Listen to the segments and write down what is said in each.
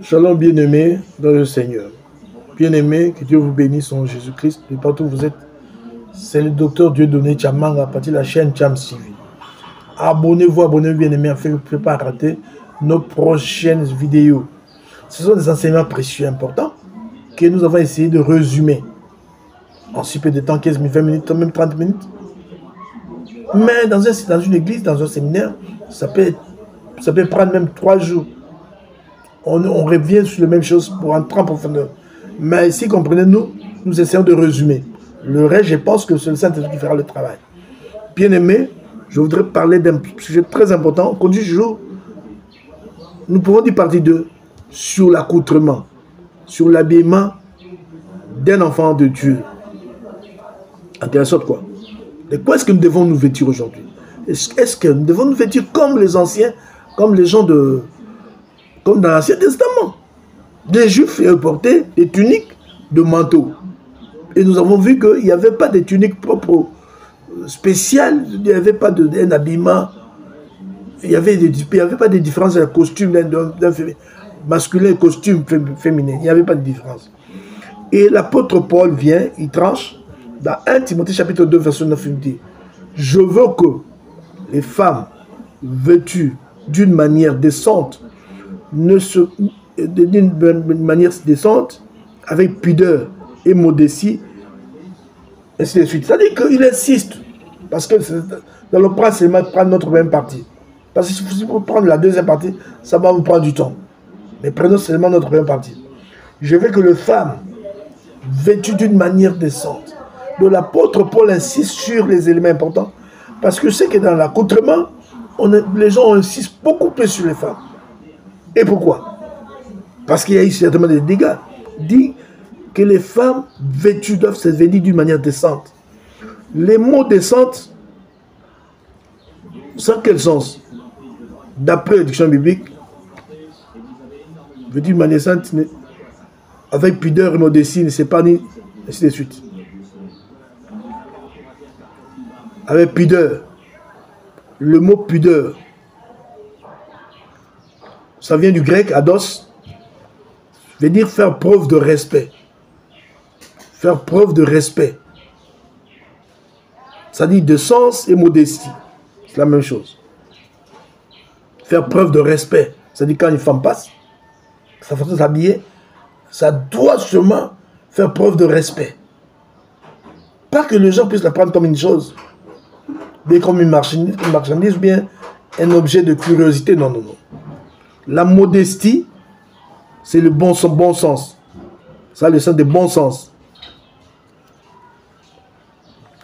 Shalom bien-aimés dans le Seigneur. Bien-aimés, que Dieu vous bénisse en Jésus-Christ, de partout où vous êtes. C'est le docteur Dieudonné Tchamanga à partir de la chaîne Tcham TV. Abonnez-vous bien-aimés, afin que vous ne pouvez pas rater nos prochaines vidéos. Ce sont des enseignements précieux importants que nous avons essayé de résumer en si peu de temps, 15 minutes, 20 minutes, même 30 minutes. Mais dans une église, dans un séminaire, ça peut prendre même 3 jours. On revient sur les mêmes choses pour entrer en profondeur. Mais ici, comprenez-nous, nous essayons de résumer. Le reste, je pense que c'est le Saint-Esprit qui fera le travail. Bien-aimés, je voudrais parler d'un sujet très important. Qu'au jour, nous pouvons dire partie 2 sur l'accoutrement, sur l'habillement d'un enfant de Dieu. En quelque sorte, quoi. De quoi est-ce que nous devons nous vêtir aujourd'hui? Est-ce que nous devons nous vêtir comme les anciens, comme les gens de... comme dans l'Ancien Testament? Les Juifs portaient des tuniques de manteau. Et nous avons vu qu'il n'y avait pas de tuniques propres, spéciales, il n'y avait pas d'un habillement, il n'y avait pas de différence dans le costume d'un masculin et costume féminin. Il n'y avait pas de différence. Et l'apôtre Paul vient, il tranche, dans 1 Timothée chapitre 2, verset 9, il dit: je veux que les femmes vêtues d'une manière décente, avec pudeur et modestie, ainsi de suite. C'est-à-dire qu'il insiste, parce que dans le prince, c'est prendre notre même partie. Parce que si vous prenez la deuxième partie, ça va vous prendre du temps. Mais prenons seulement notre première partie. Je veux que les femmes vêtues d'une manière décente. Donc l'apôtre Paul insiste sur les éléments importants, parce que je sais que dans l'accoutrement, les gens insistent beaucoup plus sur les femmes. Et pourquoi? Parce qu'il y a eu certainement des dégâts. Dit que les femmes vêtues doivent se vêtir d'une manière décente. Les mots décente, sans quel sens? D'après la diction biblique, vêtu d'une manière décente, avec pudeur et modestie, ne sait pas ni, ainsi de suite. Avec pudeur. Le mot pudeur, ça vient du grec ados, veut dire faire preuve de respect. Faire preuve de respect. Ça dit de sens et modestie. C'est la même chose. Faire preuve de respect. Ça dit quand une femme passe, sa façon de s'habiller, ça doit sûrement faire preuve de respect. Pas que les gens puissent la prendre comme une chose, mais comme une marchandise ou bien un objet de curiosité. Non, non, non. La modestie, c'est le bon sens. Ça a le sens de bon sens.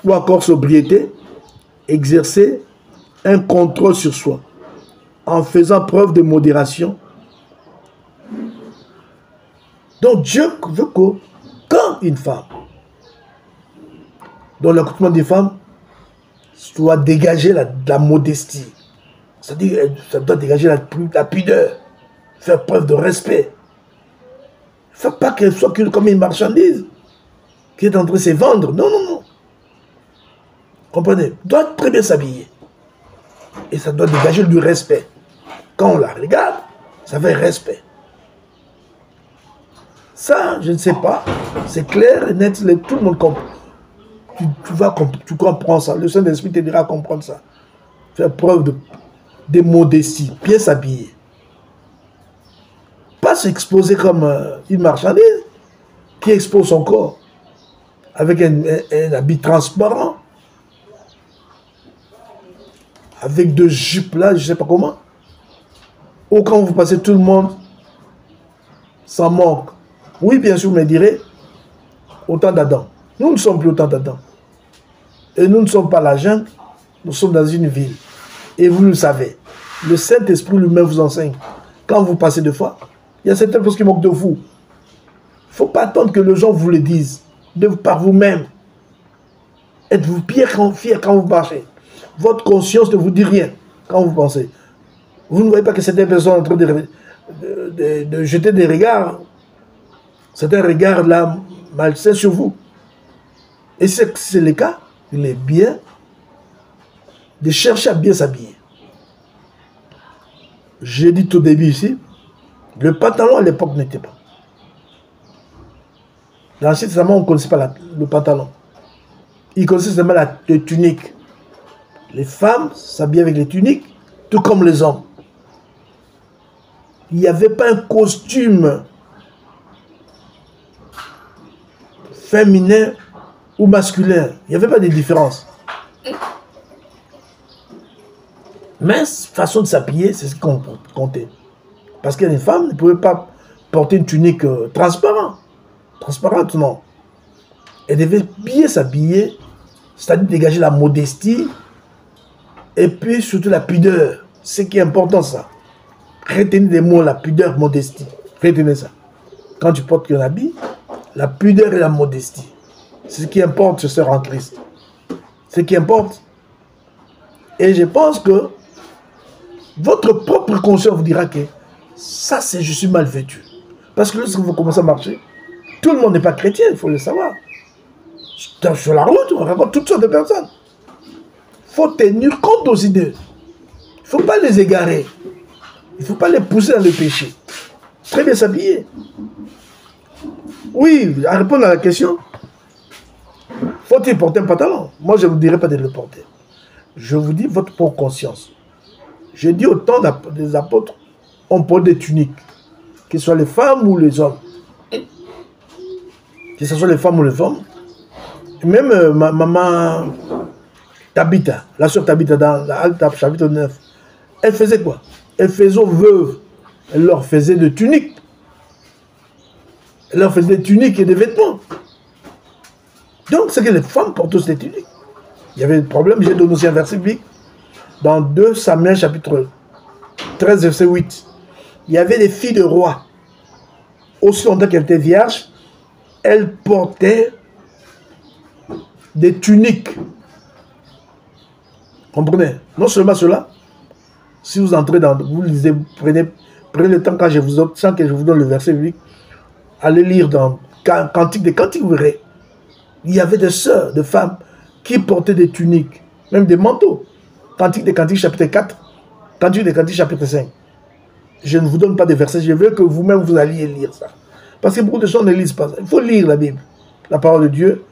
Ou encore sobriété, exercer un contrôle sur soi, en faisant preuve de modération. Donc Dieu veut que quand une femme, dans l'accoutrement des femmes, doit dégager la modestie. C'est-à-dire ça doit dégager la pudeur, faire preuve de respect. Il ne faut pas qu'elle soit comme une marchandise qui est en train de se vendre. Non, non, non. Comprenez? Elle doit très bien s'habiller. Et ça doit dégager du respect. Quand on la regarde, ça fait respect. Ça, je ne sais pas. C'est clair et net. Tout le monde comprend. Tu comprends ça. Le Saint-Esprit te dira comprendre ça. Faire preuve de modestie. Bien s'habiller. Pas s'exposer comme une marchandise qui expose son corps avec un habit transparent, avec deux jupes là, je ne sais pas comment. Ou quand vous passez, tout le monde s'en manque. Oui, bien sûr, vous me direz, au temps d'Adam. Nous ne sommes plus au temps d'Adam. Et nous ne sommes pas la jungle, nous sommes dans une ville. Et vous le savez. Le Saint-Esprit lui-même vous enseigne. Quand vous passez deux fois, il y a certaines choses qui manquent de vous. Il ne faut pas attendre que les gens vous le disent. Par vous-même. Êtes-vous fier quand vous marchez? Votre conscience ne vous dit rien quand vous pensez. Vous ne voyez pas que certaines personnes sont en train de jeter des regards. Certains regards là malsains sur vous. Et si c'est le cas, il est bien de chercher à bien s'habiller. J'ai dit tout au début ici Le pantalon à l'époque n'était pas. Dans l'Ancien Testament, on ne connaissait pas le pantalon. Ils connaissaient seulement la tunique. Les femmes s'habillaient avec les tuniques, tout comme les hommes. Il n'y avait pas un costume féminin ou masculin. Il n'y avait pas de différence. Mais façon de s'habiller, c'est ce qui comptait. Parce qu'une femme ne pouvait pas porter une tunique transparente. Transparente, non. Elle devait bien s'habiller, c'est-à-dire dégager la modestie et puis surtout la pudeur. C'est qui est important, ça. Retenez des mots, la pudeur, modestie. Retenez ça. Quand tu portes un habit, la pudeur et la modestie. C'est ce qui importe, ce sœur en Christ. Ce qui importe. Et je pense que votre propre conscience vous dira que ça, c'est je suis mal vêtu. Parce que lorsque vous commencez à marcher, tout le monde n'est pas chrétien, il faut le savoir. Sur la route, on rencontre toutes sortes de personnes. Il faut tenir compte aussi d'eux. Il ne faut pas les égarer. Il ne faut pas les pousser dans le péché. Très bien s'habiller. Oui, à répondre à la question, faut-il porter un pantalon? Moi, je ne vous dirais pas de le porter. Je vous dis votre propre conscience. Je dis au temps des apôtres, on porte des tuniques, que ce soit les femmes ou les hommes. Que ce soit les femmes ou les hommes. Et même maman Tabitha, la sœur Tabitha dans l'Acte chapitre 9, elle faisait quoi? Elle faisait aux veuves. Elle leur faisait des tuniques. Elle leur faisait des tuniques et des vêtements. Donc, c'est que les femmes portent aussi des tuniques. Il y avait des problèmes. J'ai donné aussi un verset biblique. Dans 2 Samuel chapitre 13, verset 8. Il y avait des filles de rois. Aussi longtemps qu'elles étaient vierges, elles portaient des tuniques. Comprenez? Non seulement cela, si vous entrez dans, vous lisez, prenez le temps quand je vous donne le verset biblique, allez lire dans Cantique des Cantiques, vous verrez. Il y avait des sœurs, des femmes qui portaient des tuniques, même des manteaux. Cantique des Cantiques chapitre 4, Cantique des Cantiques chapitre 5. Je ne vous donne pas de versets, je veux que vous-même vous alliez lire ça. Parce que beaucoup de gens ne lisent pas ça. Il faut lire la Bible. La parole de Dieu,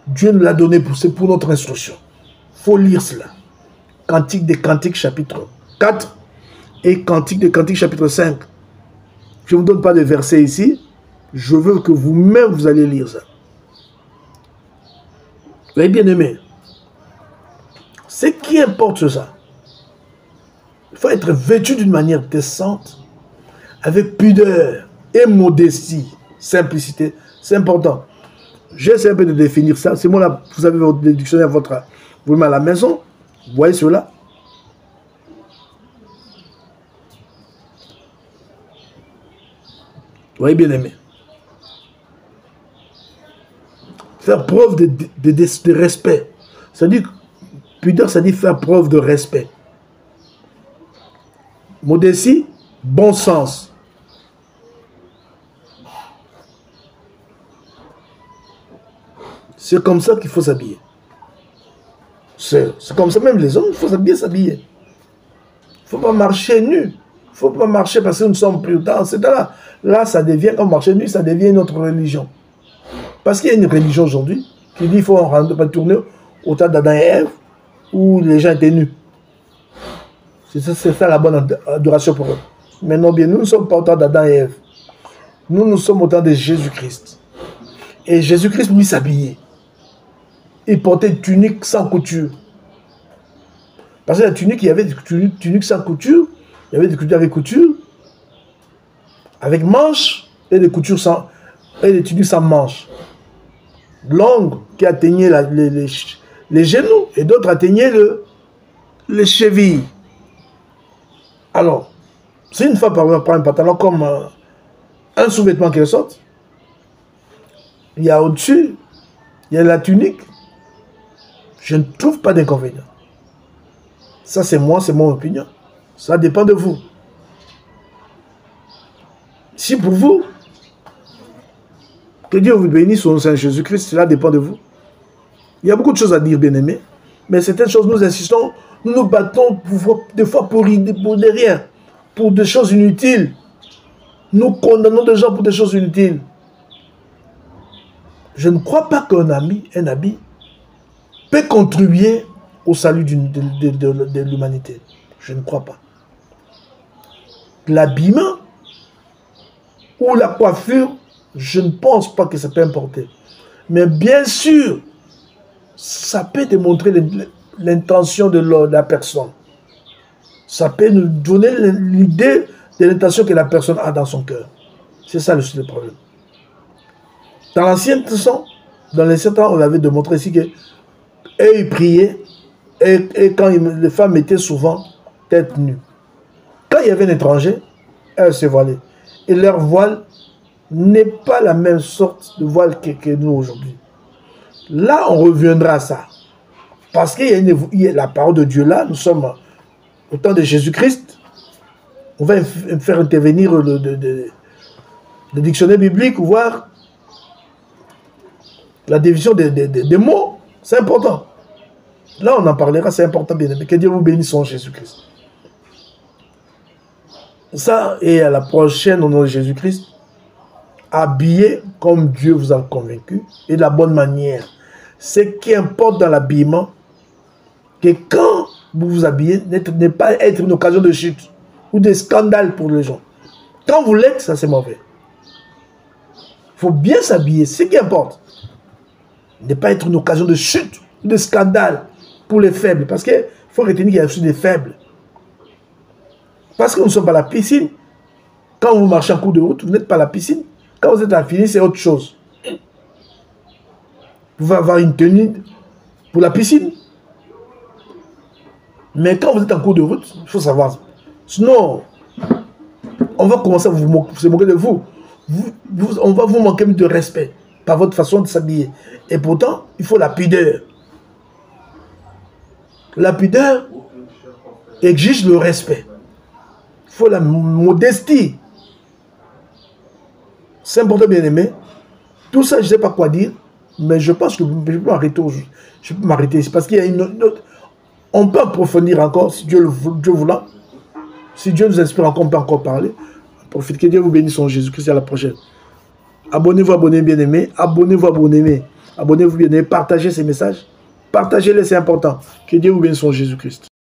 Dieu nous l'a donné pour notre instruction. Il faut lire cela. Cantique des Cantiques chapitre 4 et Cantique des Cantiques chapitre 5. Je ne vous donne pas de versets ici. Je veux que vous-même vous allez lire ça. Vous avez bien aimé. Ce qui importe, c'est ça. Il faut être vêtu d'une manière décente, avec pudeur et modestie, simplicité. C'est important. J'essaie un peu de définir ça. C'est moi là, vous avez votre dictionnaire vous-même à la maison. Vous voyez cela? Vous voyez bien aimé. Faire preuve de respect. C'est-à-dire, pudeur, ça dit faire preuve de respect. Modestie, bon sens. C'est comme ça qu'il faut s'habiller. C'est comme ça, même les hommes, il faut bien s'habiller. Il ne faut pas marcher nu. Il ne faut pas marcher parce que nous sommes plus tard. Là, ça devient, comme marcher nu, ça devient une autre religion. Parce qu'il y a une religion aujourd'hui qui dit qu'il faut retourner au temps d'Adam et Ève où les gens étaient nus. C'est ça la bonne adoration pour eux. Mais non, bien, nous ne sommes pas au temps d'Adam et Ève. Nous sommes au temps de Jésus-Christ. Et Jésus-Christ, lui, s'habillait. Il portait une tunique sans couture. Parce que la tunique, il y avait des tuniques sans couture, il y avait des coutures avec couture, avec manches, et des coutures sans, et des tuniques sans manches. Longues, qui atteignaient les genoux, et d'autres atteignaient les chevilles. Alors, si une femme prend un pantalon comme un sous-vêtement qui ressorte, il y a au-dessus, il y a la tunique. Je ne trouve pas d'inconvénient. Ça, c'est moi, c'est mon opinion. Ça dépend de vous. Si pour vous, que Dieu vous bénisse au Seigneur Jésus-Christ, cela dépend de vous. Il y a beaucoup de choses à dire, bien-aimés. Mais certaines choses, nous insistons, nous nous battons des fois pour des rien, pour des choses inutiles. Nous condamnons des gens pour des choses inutiles. Je ne crois pas qu'un habit peut contribuer au salut de l'humanité. Je ne crois pas. L'habillement ou la coiffure, je ne pense pas que ça peut importer. Mais bien sûr, ça peut démontrer l'intention de la personne. Ça peut nous donner l'idée de l'intention que la personne a dans son cœur. C'est ça le problème. Dans l'ancien temps, on avait démontré ici que ils priaient et quand les femmes étaient souvent tête nue. Quand il y avait un étranger, elles se voilaient. Et leur voile n'est pas la même sorte de voile que nous aujourd'hui. Là, on reviendra à ça. Parce qu'il y a la parole de Dieu là, nous sommes au temps de Jésus-Christ. On va faire intervenir le dictionnaire biblique, voir la division des mots. C'est important. Là, on en parlera, c'est important, bien aimé. Que Dieu vous bénisse en Jésus-Christ. Ça, et à la prochaine, au nom de Jésus-Christ, habillez comme Dieu vous a convaincu et de la bonne manière. Ce qui importe dans l'habillement, que quand vous vous habillez, n'est pas être une occasion de chute ou de scandale pour les gens. Quand vous l'êtes, ça c'est mauvais. Il faut bien s'habiller, c'est ce qui importe. Ne pas être une occasion de chute ou de scandale pour les faibles. Parce qu'il faut retenir qu'il y a aussi des faibles. Parce que nous ne sommes pas à la piscine. Quand vous marchez en cours de route, vous n'êtes pas à la piscine. Quand vous êtes à la piscine, c'est autre chose. Vous pouvez avoir une tenue pour la piscine. Mais quand vous êtes en cours de route, il faut savoir. Sinon, on va commencer à se moquer de vous. On va vous manquer de respect par votre façon de s'habiller. Et pourtant, il faut la pudeur. La pudeur exige le respect. Il faut la modestie. C'est important, bien aimé. Tout ça, je ne sais pas quoi dire, mais je pense que je peux m'arrêter aujourd'hui. Je peux m'arrêter ici parce qu'il y a une autre. On peut approfondir encore, si Dieu voulant. Si Dieu nous inspire encore, on peut encore parler. Profitez, que Dieu vous bénisse en Jésus-Christ. À la prochaine. Abonnez-vous, abonnez bien aimé. Abonnez-vous, abonnez-vous. Abonnez-vous bien aimé. Partagez ces messages. Partagez-les, c'est important. Que Dieu vous bénisse en Jésus-Christ.